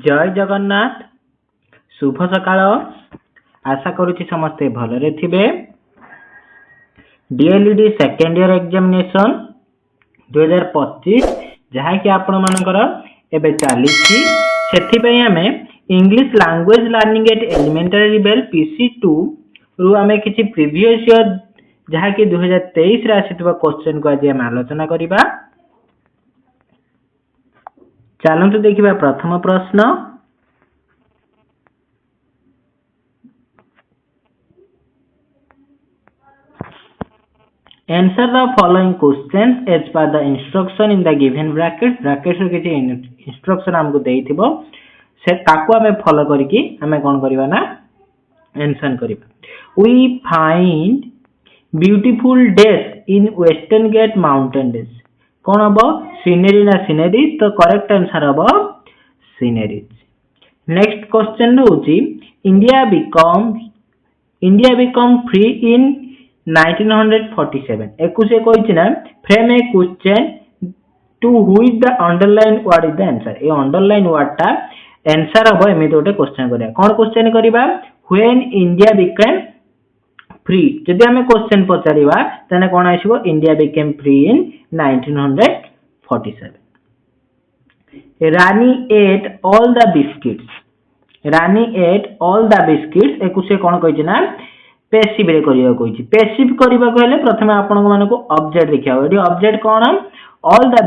जय जगन्नाथ शुभ सकाळ आशा करुछि समस्ते भलरे थिबे। D.El.Ed सेकेंड ईयर एग्जामिनेशन 2025 जहा कि आपण मानकर एबे चलीछि सेथि पई हमें English language learning at elementary level PC-2 रु हमें किछि प्रीवियस ईयर जहा कि 2023 रे आसीतबा क्वेश्चन को आज हम आलोचना करिबा। चलंतु देखिबा प्रथम प्रश्न। Answer the following questions as per the instruction in the given brackets. Brackets रे किछि instruction हमको देइथिबो से ताको हमें फॉलो करिकि हमें कोन करिबा ना आंसर करिबा। We find beautiful days in Western Ghats mountain days. कोन हबो सीनरी ना सीनरी तो करेक्ट आंसर हबो सीनरी। नेक्स्ट क्वेश्चन होची इंडिया become free in 1947 एकुसे कोइछि ना frame a question to which the underline word is the answer. ए underline word ता आंसर हबो एमे गोटे क्वेश्चन करिया। कोन क्वेश्चन करिबा व्हेन इंडिया बिकेम फ्री जदि हमें क्वेश्चन पचारिबा तने कोन आसीबो India became free in 1947। Rani eat all the biscuits एकुसे कोन कहिछि ना पैसिव रे करिया कहिछि। पैसिव करिबा को हेले प्रथमे आपन को मानको ऑब्जेक्ट देखिया एडी ऑब्जेक्ट कोन ऑल द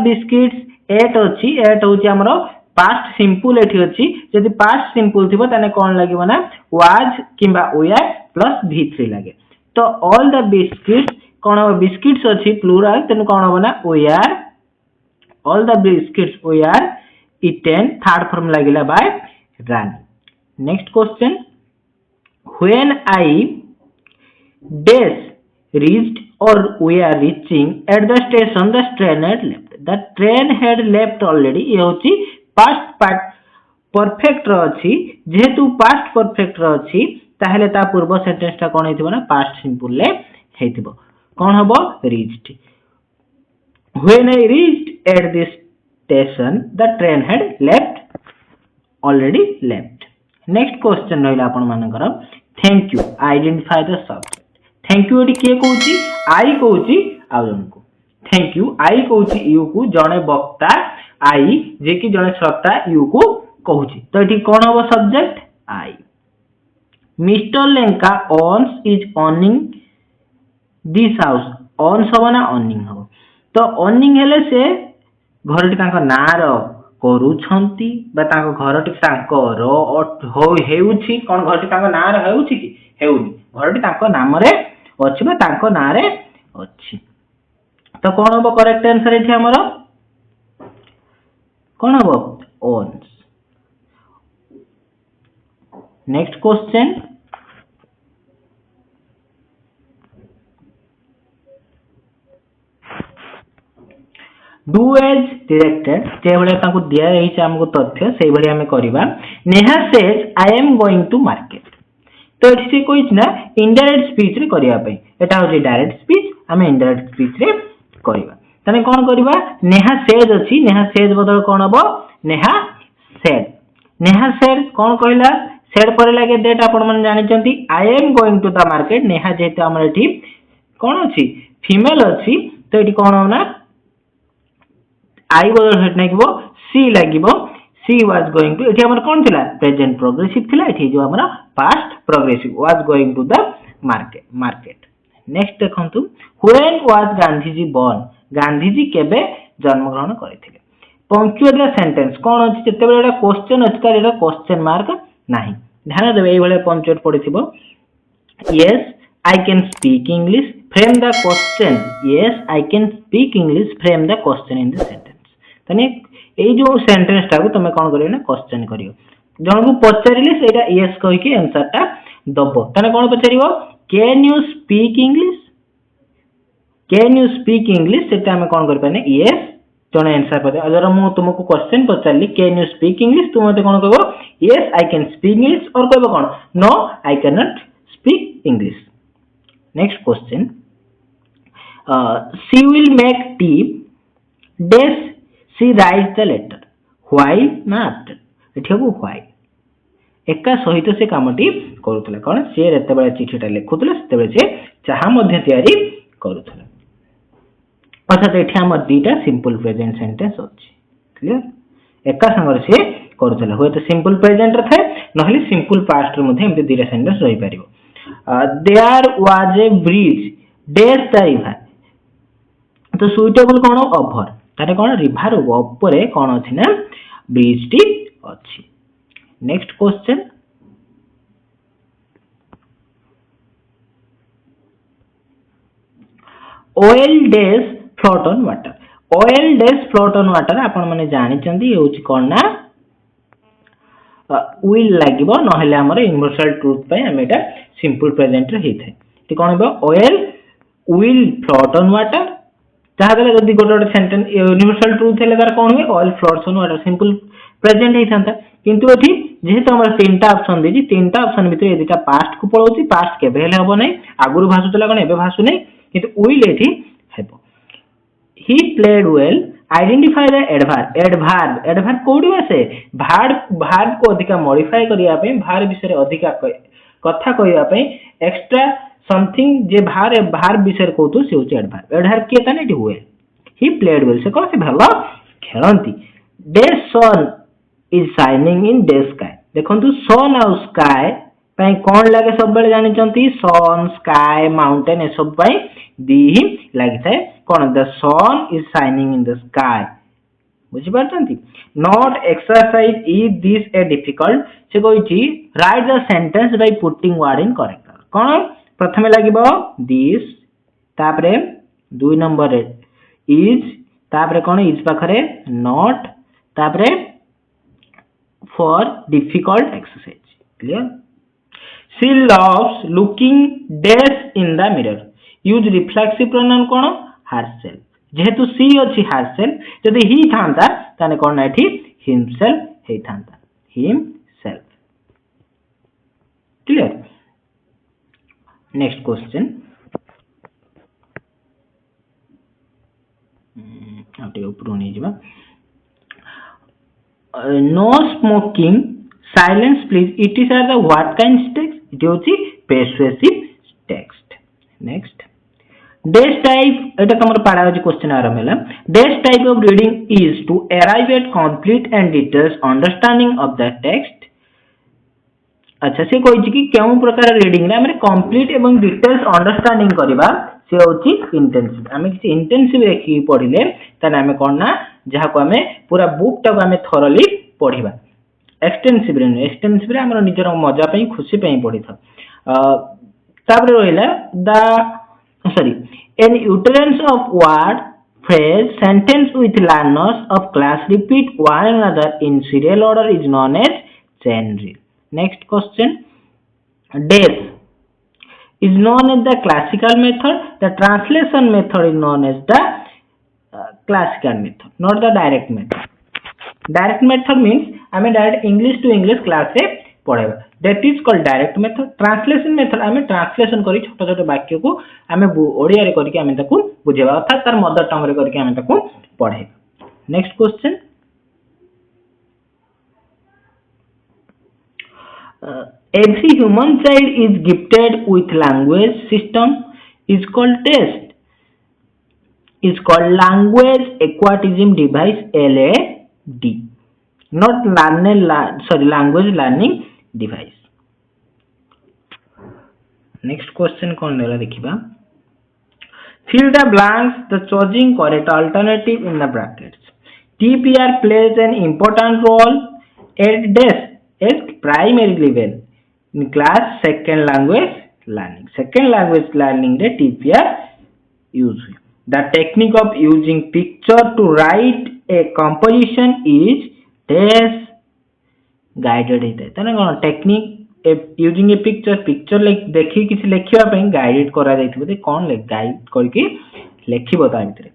बिस्किट्स एट अछि एट होछि हमरो पास्ट सिंपल एठी अछि जदि पास्ट सिंपल थिबो तने कोन लागिबो ना वाज किबा वेयर प्लस v3 लागे। तो ऑल द बिस्किट्स कोन बिस्किट्स अछि प्लुरल तने कोन होबो ना were all the biscuits were eaten third form लागिला by Rani. Next question when I reached or we are reaching at the station the train had left. The train had left already ये होची past perfect रो अछि जेहेतु past perfect रो अछि ताहेले ता पूर्व sentence ता कोन हेतिबो ना past simple ले हेतिबो कोन हबो reached। When I reached at this station the train had already left. Next question रहिला आपण मानकर thank you identify the subject. Thank you eighty के कहूची आई कहूची आ जनको थैंक यू आई कहूची यू को जने वक्ता आई जे कि जने श्रोता यू को कहूची तो एटी कोन होबो subject I. Mister Lenka owns is owning this house owns होबो ना ऑनिंग होबो तो ऑनिंग हेले से घरटी तांको नार करूछंती बा तांको घरटी तांको रो हो हेउछि कोन घरटी तांको नाम रे हेउछि कि हेउनी घरटी तांको नाम रे अछि बा तांको नाम रे अछि तो कोन होबो करेक्ट आंसर एठी हमरो कोन होबो owns. Next question do as directed जे भले तांको दिया रहिছে हमको तथ्य सेही भले हमें करिबा। Neha says I am going to market तो एठी से कोइछ ना इनडायरेक्ट स्पीच रे करिया पई एटा होची डायरेक्ट स्पीच हमें इनडायरेक्ट स्पीच रे करिबा तने कोन करिबा नेहा सेज अछि नेहा सेज बदल कोन हबो नेहा सेड कोन कहिला सेड पर लागे डेट आपण मन जानि चंती I am going to the market Neha जेते हमर एठी कोन अछि फीमेल अछि तो एठी कोन हो ना आई बदल हेट नागिबो सी लागिबो सी वाज गोइंग टू एठी हमर कोन थिला प्रेजेंट प्रोग्रेसिव थिला एठी जो हमरा past progressive was going to the market. Next देखंतु when was Gandhiji born Gandhiji केबे जन्म ग्रहण करथिले। पंक्चुअल द सेंटेंस कोन अछि जते बेले एटा क्वेश्चन अछि तार एटा क्वेश्चन मार्क नाही ध्यान देबे एई भले पंक्चुअल पडिथिबो। Yes I can speak English frame the question yes I can speak English frame the question in the sentence तने एई जो सेंटेंस टा को तमे कोन करियो ना क्वेश्चन करियो जण को पचारिले सेटा यस कहि के आंसर टा दबो तने कोन पचारिबो कैन यू स्पीक इंग्लिश सेटा हम कोन करि पाने यस जण आंसर पदे अगर मु तुमको क्वेश्चन पचारली कैन यू स्पीक इंग्लिश तुम मते कोन कहबो yes I can speak English और कहबो कोन no I can not speak English. Next question she will make tea dash she writes the letter while ना after एठी हबो while एका सहित से कामटी करूतला कोन से जेतेबेले चिठीटा लिखुतले सेतेबेले से चाहा मध्ये तयारी करूतला अर्थात एठी हमर दीटा सिंपल प्रेजेंट सेंटेंस अछि क्लियर एका संगर से करूतला होय तो सिंपल प्रेजेंट रे थाए नहले सिंपल पास्ट रे मध्ये एमते दीटा सेंटेंस रहि परिबो देयर वाज ए ब्रिज डेस द रिवर तो सुइटेबल कोन ओवर तारे कोन रिवर ऊपर कोन अछि ना ब्रिज टी अछि next question oil days float on water oil days float on water आपण माने जानि चंदी होछि कोन ना will लागिबो नहले हमर यूनिवर्सल ट्रुथ पे हम एटा सिंपल प्रेजेंट रे हेथै ती कोन बा oil will float on water ताहा गले जदी गोटे सेंटेंस यूनिवर्सल ट्रुथ हेले तार कोन होय oil floats on water simple present हे थांता किंतु एठी जेहेतु हमर तीनटा ऑप्शन देजी तीनटा ऑप्शन भितर एदिटा पास्ट को पळौची पास्ट केबे हेले हबो नै आगुरु भासुतला कोन एबे भासु नै किंतु will एठी हेबो he played well identify the adverb कोडी आसे verb को अधिका मॉडिफाई करिया पे verb विषय अधिका कथा कहिया पे एक्स्ट्रा समथिंग जे verb विषय कहतो से होची adverb के ताने एठी well he played well से कोन से भलो खेलंती the sun is shining in the sky देखंतु sun और sky पई कोन लागे सब बेले जानि चंती sun sky mountain ए सब पई दी ही लागि थाए कोन the sun is shining in the sky बुझि पारतंती not exercise is this a difficult से Koichi write the sentence by putting word in correct कोन प्रथमे लागिबो this तापरे दुई नंबर is तापरे कोन is पाखरे not तापरे for difficult exercise clear she loves looking dash in the mirror use reflexive pronoun cone herself जेहेतु she अछि herself जदि he थांता ताने कोन एठी himself हे थांता himself clear next question आटे ऊपर नहीं जिबा no smoking silence please it is the what kind text it is persuasive text next dash type eta तमर पाडा अछि क्वेश्चन आरंभ होला dash type of reading is to arrive at complete and detailed understanding of the text अच्छा से कोइ कि केउ प्रकार रीडिंग रे हमरे कंप्लीट एवं डिटेल्स अंडरस्टैंडिंग करबा से होची इंटेंसिव हमें किसी इंटेंसिव देखि पढिले तने हमें कोन ना जहा को हमें पूरा बुक टा हमें थोरली पढिबा एक्सटेंसिव रे हमर निजर मजा पई खुशी पई पढिथा तापर रोइला the sorry an utterance of word phrase sentence with learners of class repeat one another in serial order is known as chain rule next question dash is known as the classical method the translation method is known as the classical method not the direct method means I mean direct English to English class से पढ़ेबा that is called direct method translation method हमें translation करी छोटा छोटा वाक्य को हमें ओडिया रे करके हमें ताकू बुझेबा अर्थात तार मदर टंग रे करके हमें ताकू पढ़ेबा next question every human child is gifted with language system is called test is called language acquisition device LAD not language learning device next question kon nela dekhiba fill the blanks the choosing correct alternative in the brackets TPR plays an important role at dash as primary level in class second language learning re TPR use the technique of using picture to write a composition is dash guided है तने कोन technique using a picture like देखि किछि लेखिबा पई guided करा जाइथिबो ते कोन ले guide करके लेखिबो ता भितरे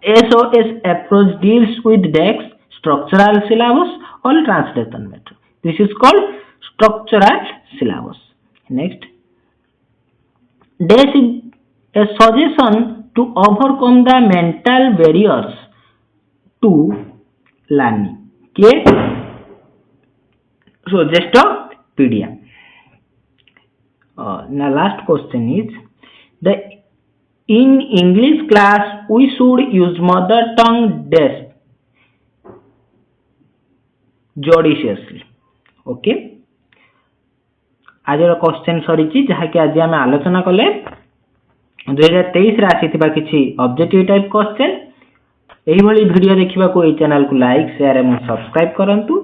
SOS approach deals with DEX structural syllabus or translation method this is called structural syllabus next dash is a suggestion to overcome the mental barriers to लानी के so just a pedia. Now last question is the in English class we should use mother tongue dash judiciously. Okay, आज question सरी जहाँकि आज आम आलोचना कले 2023 आसीथिबा किछि ऑब्जेक्टिव टाइप क्वेश्चन। यही भली वीडियो देखिबा को ए चैनल को लाइक शेयर एवं सब्सक्राइब करंतु।